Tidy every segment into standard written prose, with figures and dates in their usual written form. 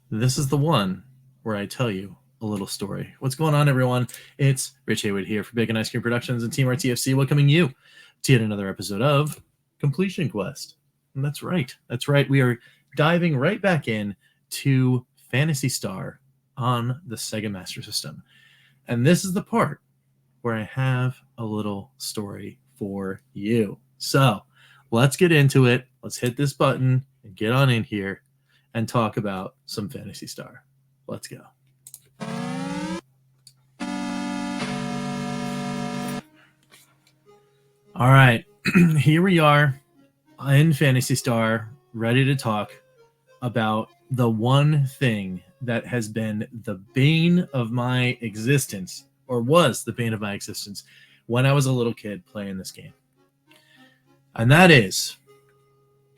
This is the one where I tell you a little story. What's going on, everyone? It's Rich Haywood here for Bacon Ice Cream Productions and Team RTFC, welcoming you to yet another episode of Completion Quest. And that's right. We are diving right back in to Phantasy Star on the Sega Master System. And this is the part where I have a little story for you. So let's get into it. Let's hit this button and get on in here and talk about some Phantasy Star. Let's go. All right, here we are in Phantasy Star, ready to talk about the one thing that has been the bane of my existence, or was the bane of my existence, when I was a little kid playing this game. And that is,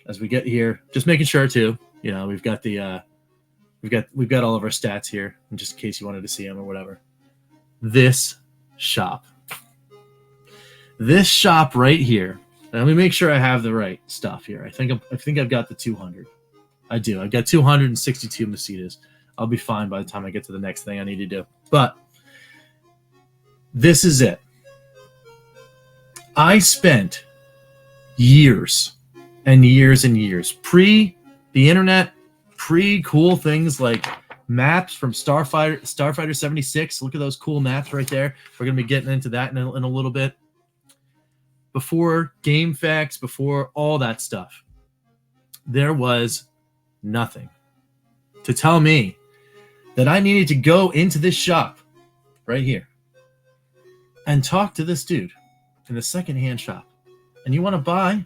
as we get here, just making sure too, you know, we've got the we've got all of our stats here, just in case you wanted to see them or whatever. This shop right here. Let me make sure I have the right stuff here. I think I've got the 200. I do. I've got 262 Macedas. I'll be fine by the time I get to the next thing I need to do. But this is it. I spent years and years and years pre the internet, pre cool things like maps from Starfighter 76. Look at those cool maps right there. We're going to be getting into that in a little bit. Before Game Facts, before all that stuff, there was nothing to tell me that I needed to go into this shop right here and talk to this dude in the secondhand shop. And you want to buy?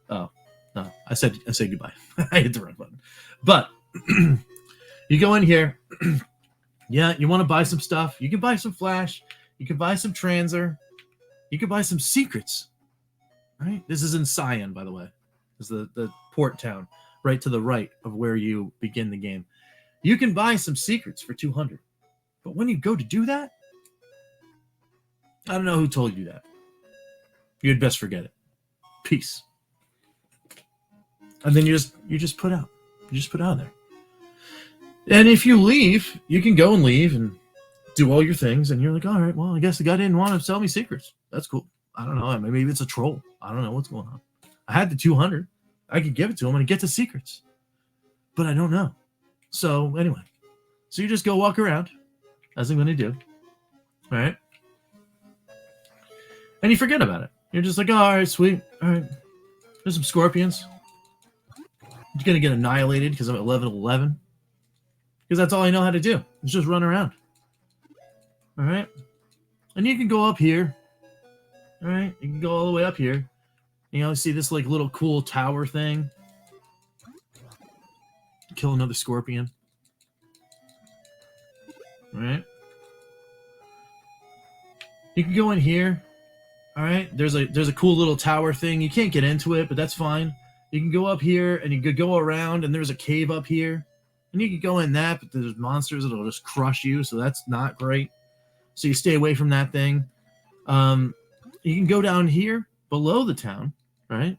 Oh, no, I said goodbye. I hit the wrong button. But you go in here. Yeah, you want to buy some stuff. You can buy some Flash. You can buy some Transer. You can buy some secrets, right? This is in Cyan, by the way. This is the port town right to the right of where you begin the game. You can buy some secrets for 200. But when you go to do that, I don't know who told you that. You'd best forget it. Peace. And then you just put out. You just put out there. And if you leave, you can go and leave and do all your things, and you're like, all right, well, I guess the guy didn't want to sell me secrets. That's cool. I don't know. Maybe it's a troll. I don't know what's going on. I had the 200. I could give it to him and get the secrets. But I don't know. So anyway. So you just go walk around, as I'm going to do. All right? And you forget about it. You're just like, oh, all right, sweet. All right. There's some scorpions. I'm going to get annihilated because I'm at level 11. Because that's all I know how to do. Is just run around. All right? And you can go up here. All right? You can go all the way up here. You know, see this like little cool tower thing. Kill another scorpion. All right? You can go in here. All right? There's a cool little tower thing. You can't get into it, but that's fine. You can go up here, and you could go around, and there's a cave up here. And you could go in that, but there's monsters that'll just crush you, so that's not great. So you stay away from that thing. You can go down here below the town, right? And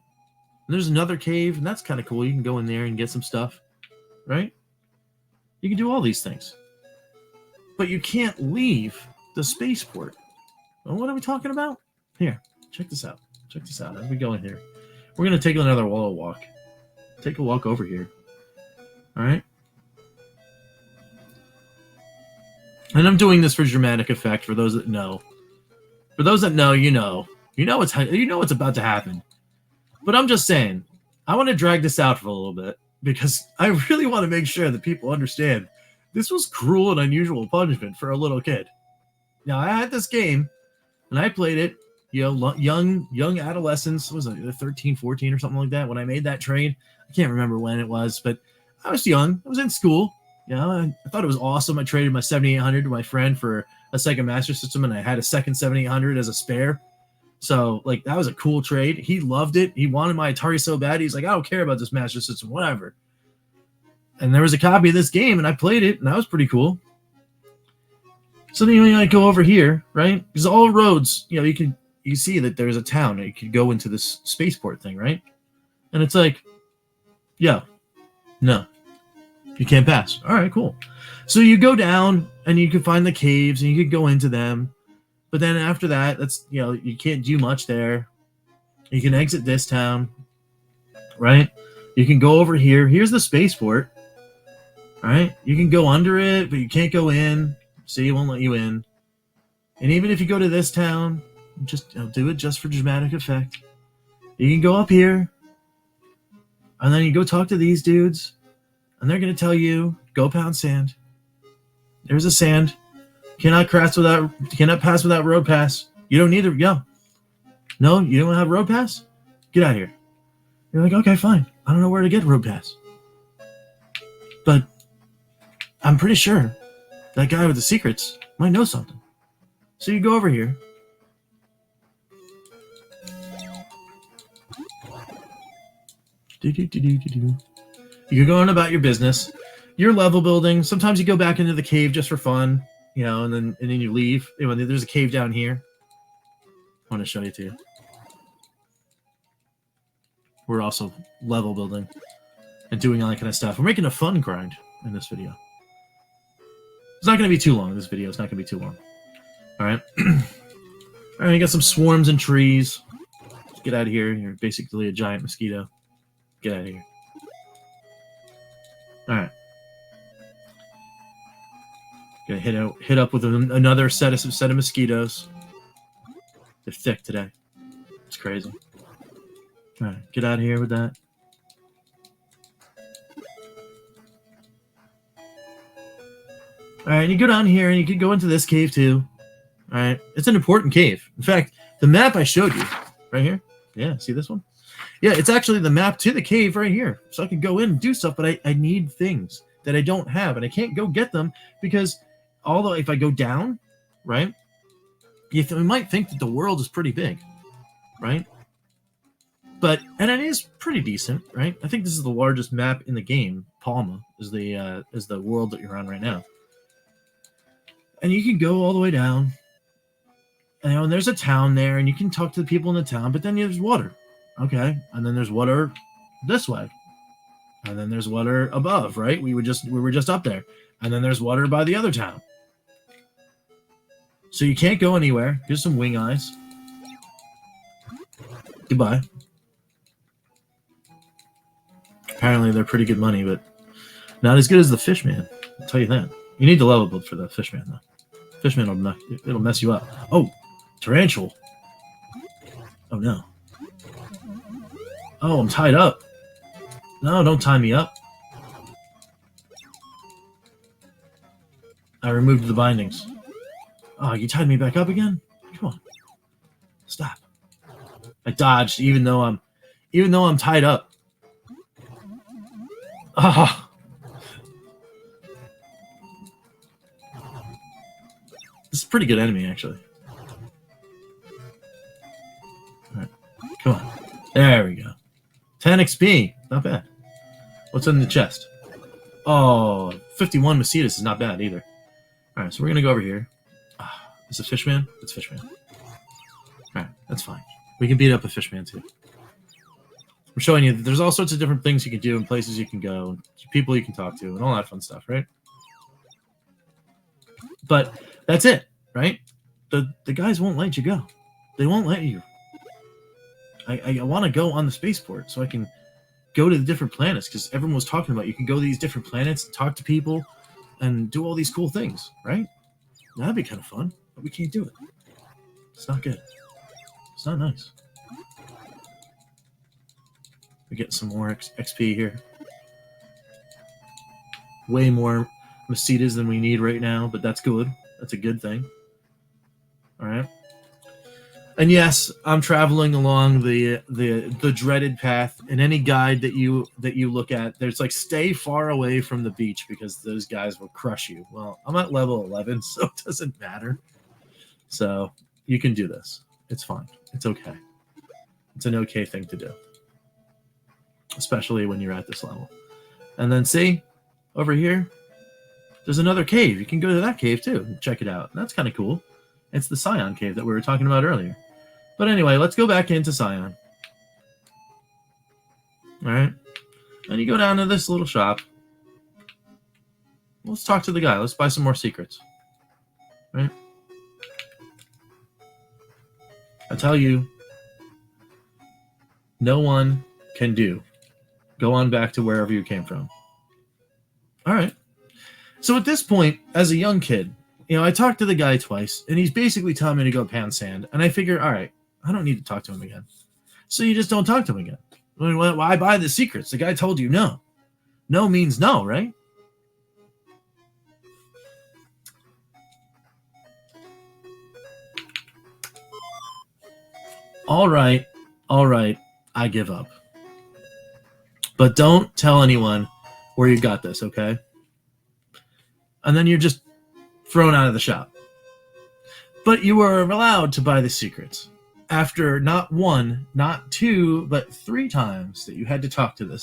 there's another cave, and that's kind of cool. You can go in there and get some stuff, right? You can do all these things. But you can't leave the spaceport. Well, what are we talking about? Here, check this out. Check this out. As we go in here, we're going to take another wall walk. Take a walk over here. All right? And I'm doing this for dramatic effect for those that know. For those that know, you know what's about to happen. But I'm just saying, I want to drag this out for a little bit because I really want to make sure that people understand this was cruel and unusual punishment for a little kid. Now, I had this game, and I played it, you know, young adolescence, was it 13, 14 or something like that when I made that trade. I can't remember when it was, but I was young. I was in school. You know, I thought it was awesome. I traded my 7800 to my friend for a Sega Master System, and I had a second 7800 as a spare. So, like, that was a cool trade. He loved it. He wanted my Atari so bad. He's like, I don't care about this Master System, whatever. And there was a copy of this game, and I played it, and that was pretty cool. So then you go over here, right? Because all roads, you know, you see that there's a town, and you could go into this spaceport thing, right? And it's like, yo, no. You can't pass. All right, cool. So you go down and you can find the caves and you can go into them. But then after that, that's, you know, you can't do much there. You can exit this town, right? You can go over here. Here's the spaceport, right? You can go under it, but you can't go in. See, it won't let you in. And even if you go to this town, just do it just for dramatic effect. You can go up here, and then you go talk to these dudes, and they're going to tell you, go pound sand. There's a sand. Cannot pass without road pass. You don't need to, No, you don't have road pass? Get out of here. You're like, okay, fine. I don't know where to get road pass. But I'm pretty sure that guy with the secrets might know something. So you go over here. You can go on about your business. You're level building. Sometimes you go back into the cave just for fun, and then you leave. There's a cave down here. I want to show you to you. We're also level building and doing all that kind of stuff. We're making a fun grind in this video. It's not going to be too long. This video is not going to be too long. All right. All right. You got some swarms and trees. Get out of here. You're basically a giant mosquito. Get out of here. All right. Gonna hit up with another set of mosquitoes. They're thick today. It's crazy. All right, get out of here with that. All right, you go down here and you can go into this cave too. All right, it's an important cave. In fact, the map I showed you right here. Yeah, see this one? Yeah, it's actually the map to the cave right here. So I can go in and do stuff, but I need things that I don't have, and I can't go get them because although if I go down, right, you might think that the world is pretty big, right? And it is pretty decent, right? I think this is the largest map in the game. Palma is the world that you're on right now. And you can go all the way down. And there's a town there, and you can talk to the people in the town, but then there's water. Okay. And then there's water this way. And then there's water above, right? We were just up there. And then there's water by the other town. So you can't go anywhere. Here's some wing eyes. Goodbye. Apparently they're pretty good money, but not as good as the Fishman. I'll tell you that. You need to level build for the Fishman, though. Fishman it'll mess you up. Oh, tarantula. Oh no. Oh, I'm tied up. No, don't tie me up. I removed the bindings. Oh, you tied me back up again? Come on. Stop. I dodged even though I'm tied up. Ah. This is a pretty good enemy, actually. All right. Come on. There we go. 10 XP. Not bad. What's in the chest? Oh, 51 Macedas is not bad either. All right, so we're going to go over here. Is it Fishman? It's Fishman. All right, that's fine. We can beat up a Fishman, too. I'm showing you that there's all sorts of different things you can do and places you can go, and people you can talk to, and all that fun stuff, right? But that's it, right? The guys won't let you go. They won't let you. I want to go on the spaceport so I can go to the different planets, because everyone was talking about you can go to these different planets and talk to people and do all these cool things, right? That'd be kind of fun, but we can't do it. It's not good. It's not nice. We're getting some more XP here. Way more Macedas than we need right now, but that's good. That's a good thing. All right. And yes, I'm traveling along the dreaded path. In any guide that you look at, there's like stay far away from the beach because those guys will crush you. Well, I'm at level 11, so it doesn't matter. So you can do this. It's fine. It's okay. It's an okay thing to do, especially when you're at this level. And then see over here, there's another cave. You can go to that cave too and check it out. That's kind of cool. It's the Scion cave that we were talking about earlier. But anyway, let's go back into Scion. All right. And you go down to this little shop. Let's talk to the guy. Let's buy some more secrets. Right? I tell you, no one can do. Go on back to wherever you came from. All right. So at this point, as a young kid, I talked to the guy twice, and he's basically telling me to go pound sand. And I figure, all right, I don't need to talk to him again. So you just don't talk to him again. Why buy the secrets? The guy told you no. No means no, right? All right, I give up. But don't tell anyone where you got this, okay? And then you're just thrown out of the shop. But you were allowed to buy the secrets after not one, not two, but 3 times that you had to talk to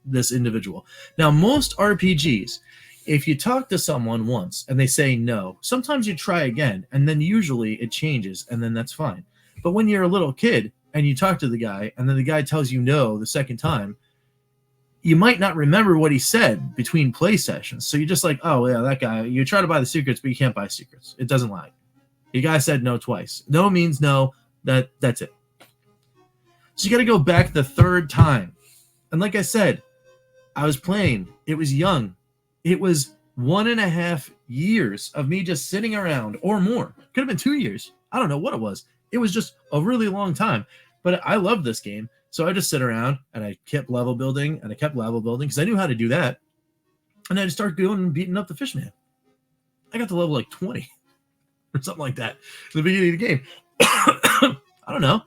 this individual. Now, most RPGs, if you talk to someone once and they say no, sometimes you try again, and then usually it changes, and then that's fine. But when you're a little kid and you talk to the guy, and then the guy tells you no the second time, you might not remember what he said between play sessions. So you're just like, oh, yeah, that guy, you try to buy the secrets, but you can't buy secrets. It doesn't lie. The guy said no twice. No means no. That's it. So you got to go back the 3rd time. And like I said, I was playing. It was young. It was 1.5 years of me just sitting around, or more. Could have been 2 years. I don't know what it was. It was just a really long time. But I loved this game. So I just sit around and I kept level building and I kept level building because I knew how to do that. And I just started going and beating up the fish man. I got to level like 20 or something like that in the beginning of the game. I don't know.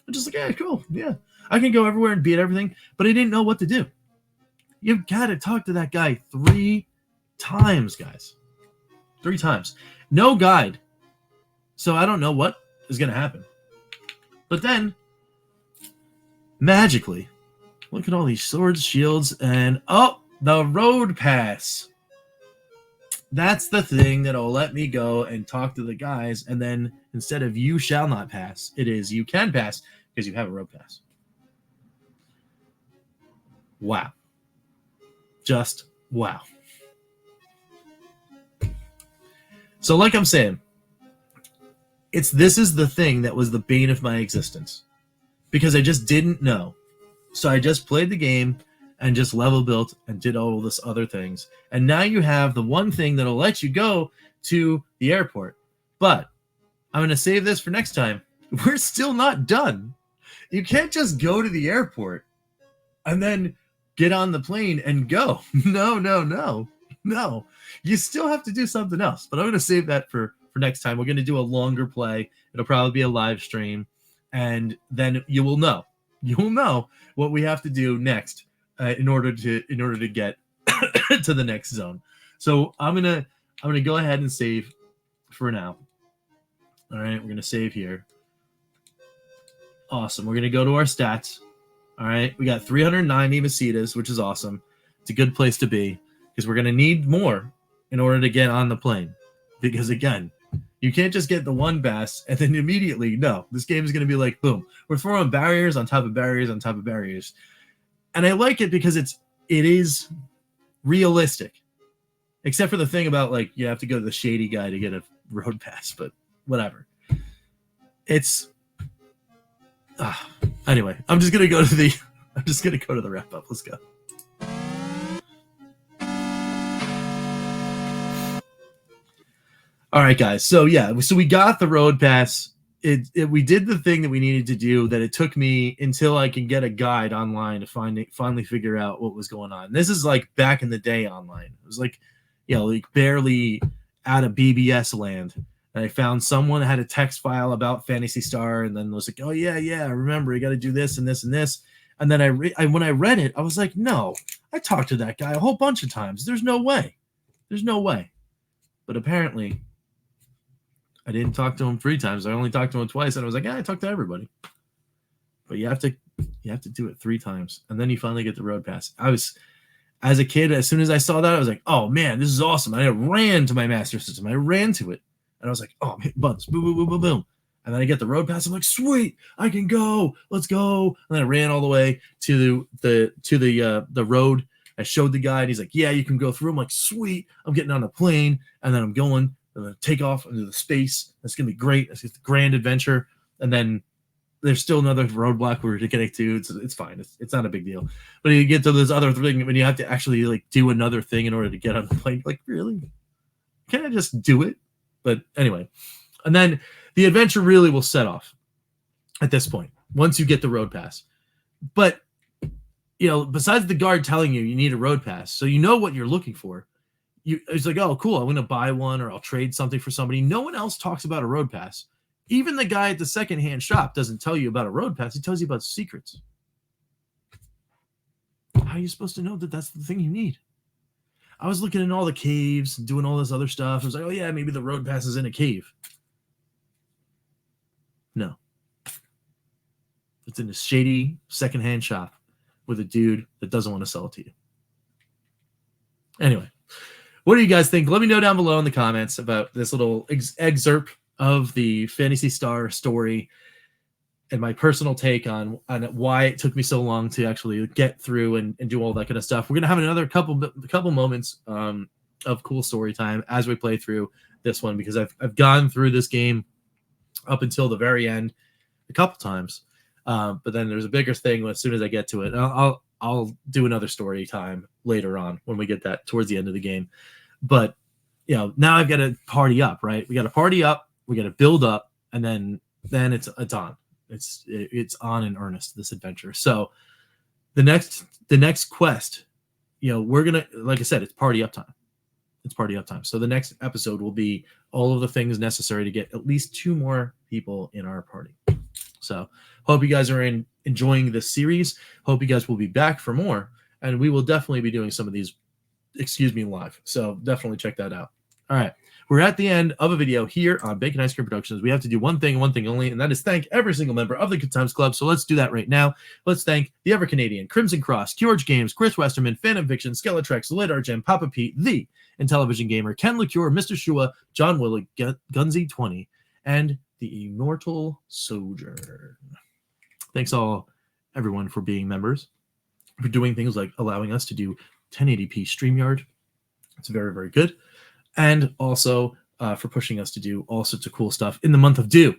I'm just like, yeah, cool. Yeah. I can go everywhere and beat everything, but I didn't know what to do. You've got to talk to that guy 3 times, guys. 3 times. No guide. So I don't know what is going to happen. But then, magically, look at all these swords, shields, and the road pass. That's the thing that'll let me go and talk to the guys, and then instead of you shall not pass, it is you can pass because you have a road pass. Wow. Just wow. So like I'm saying, this is the thing that was the bane of my existence. Because I just didn't know. So I just played the game and just level built and did all this other things. And now you have the one thing that'll let you go to the airport. But I'm going to save this for next time. We're still not done. You can't just go to the airport and then get on the plane and go. No. You still have to do something else. But I'm going to save that for next time. We're going to do a longer play. It'll probably be a live stream. And then you will know what we have to do next in order to get to the next zone. So I'm gonna go ahead and save for now. All right, we're gonna save here. Awesome. We're gonna go to our stats. All right, we got 390 Masitas, which is awesome. It's a good place to be because we're gonna need more in order to get on the plane. Because again, you can't just get the one bass and then immediately, no, this game is going to be like, boom, we're throwing barriers on top of barriers on top of barriers. And I like it because it is realistic, except for the thing about like, you have to go to the shady guy to get a road pass, but whatever. Anyway, I'm just going to go to the wrap up. Let's go. All right, guys. So we got the road pass. We did the thing that we needed to do. That it took me until I can get a guide online to finally figure out what was going on. This is like back in the day online. It was like, like barely out of BBS land. And I found someone that had a text file about Phantasy Star, and then was like, oh yeah, I remember. You got to do this and this and this. And then when I read it, I was like, no, I talked to that guy a whole bunch of times. There's no way. But apparently, I didn't talk to him 3 times. I only talked to him twice, and I was like, I talked to everybody. But you have to do it 3 times, and then you finally get the road pass. As a kid, as soon as I saw that, I was like, oh man, this is awesome. I ran to my Master System. I ran to it, and I was like, oh, I'm hitting buttons, boom, boom, boom, boom, boom. And then I get the road pass. I'm like, sweet, I can go. Let's go. And then I ran all the way to the road I showed the guy, and he's like, yeah, you can go through. I'm like, sweet. I'm getting on a plane, and then I'm going to take off into the space. That's going to be great. It's just a grand adventure. And then there's still another roadblock we're getting to. It's fine. It's not a big deal. But you get to this other thing when you have to actually like do another thing in order to get on the plane. Like, really? Can't I just do it? But anyway. And then the adventure really will set off at this point, once you get the road pass. But, you know, besides the guard telling you need a road pass, so you know what you're looking for, it's like, oh, cool, I'm going to buy one or I'll trade something for somebody. No one else talks about a road pass. Even the guy at the secondhand shop doesn't tell you about a road pass. He tells you about secrets. How are you supposed to know that that's the thing you need? I was looking in all the caves and doing all this other stuff. I was like, oh, yeah, maybe the road pass is in a cave. No. It's in a shady secondhand shop with a dude that doesn't want to sell it to you. Anyway, what do you guys think? Let me know down below in the comments about this little excerpt of the Phantasy Star story and my personal take on why it took me so long to actually get through and do all that kind of stuff. We're going to have another couple moments of cool story time as we play through this one, because I've gone through this game up until the very end a couple times. But then there's a bigger thing as soon as I get to it. I'll do another story time later on when we get that towards the end of the game. But, you know, now I've got to party up, right? We got to party up, we got to build up, and then it's on. It's on in earnest, this adventure. So the next quest, you know, we're gonna, like I said, it's party up time. It's party up time. So the next episode will be all of the things necessary to get at least 2 more people in our party. So hope you guys are enjoying this series. Hope you guys will be back for more, and we will definitely be doing some of these, live. So definitely check that out. All right. We're at the end of a video here on Bacon Ice Cream Productions. We have to do one thing only, and that is thank every single member of the Good Times Club. So let's do that right now. Let's thank the Evercanadian, Crimson Cross, George Games, Chris Westerman, Phantom Fiction, Skeletrex, Lidar Gem, Papa Pete, The Intellivision Gamer, Ken LaCure, Mr. Shua, John Willig, Gunzy20, and the Immortal Sojourn. Thanks all, everyone, for being members, for doing things like allowing us to do 1080p StreamYard. It's very, very good. And also for pushing us to do all sorts of cool stuff in the month of Due,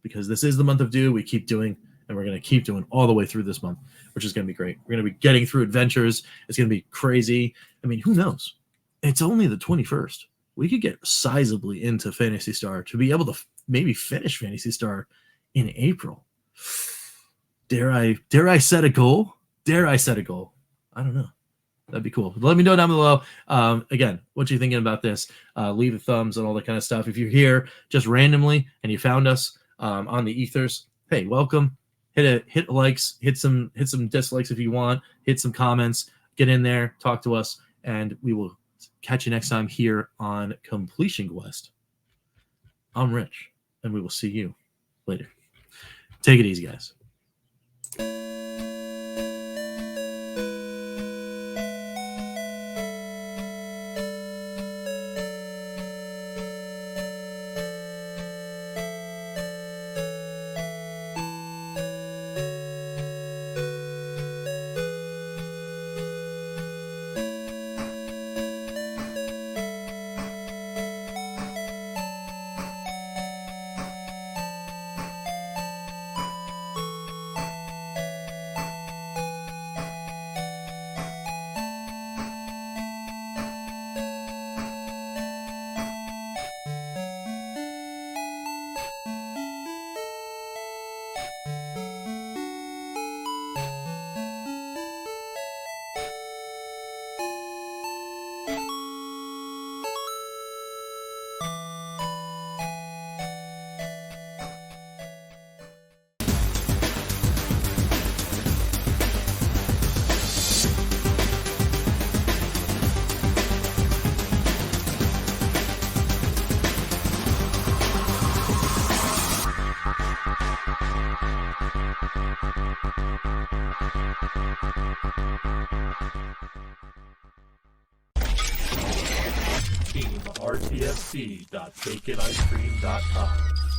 because this is the month of Due. We keep doing, and we're going to keep doing all the way through this month, which is going to be great. We're going to be getting through adventures. It's going to be crazy. I mean, who knows? It's only the 21st. We could get sizably into Phantasy Star to be able to maybe finish Phantasy Star in April. Dare I set a goal? Dare I set a goal? I don't know. That'd be cool. Let me know down below. Again, what you're thinking about this. Leave a thumbs and all that kind of stuff. If you're here just randomly and you found us on the ethers, hey, welcome. Hit likes, hit some dislikes if you want. Hit some comments. Get in there, talk to us, and we will catch you next time here on Completion Quest. I'm Rich, and we will see you later. Take it easy, guys. RTSC.baconicecream.com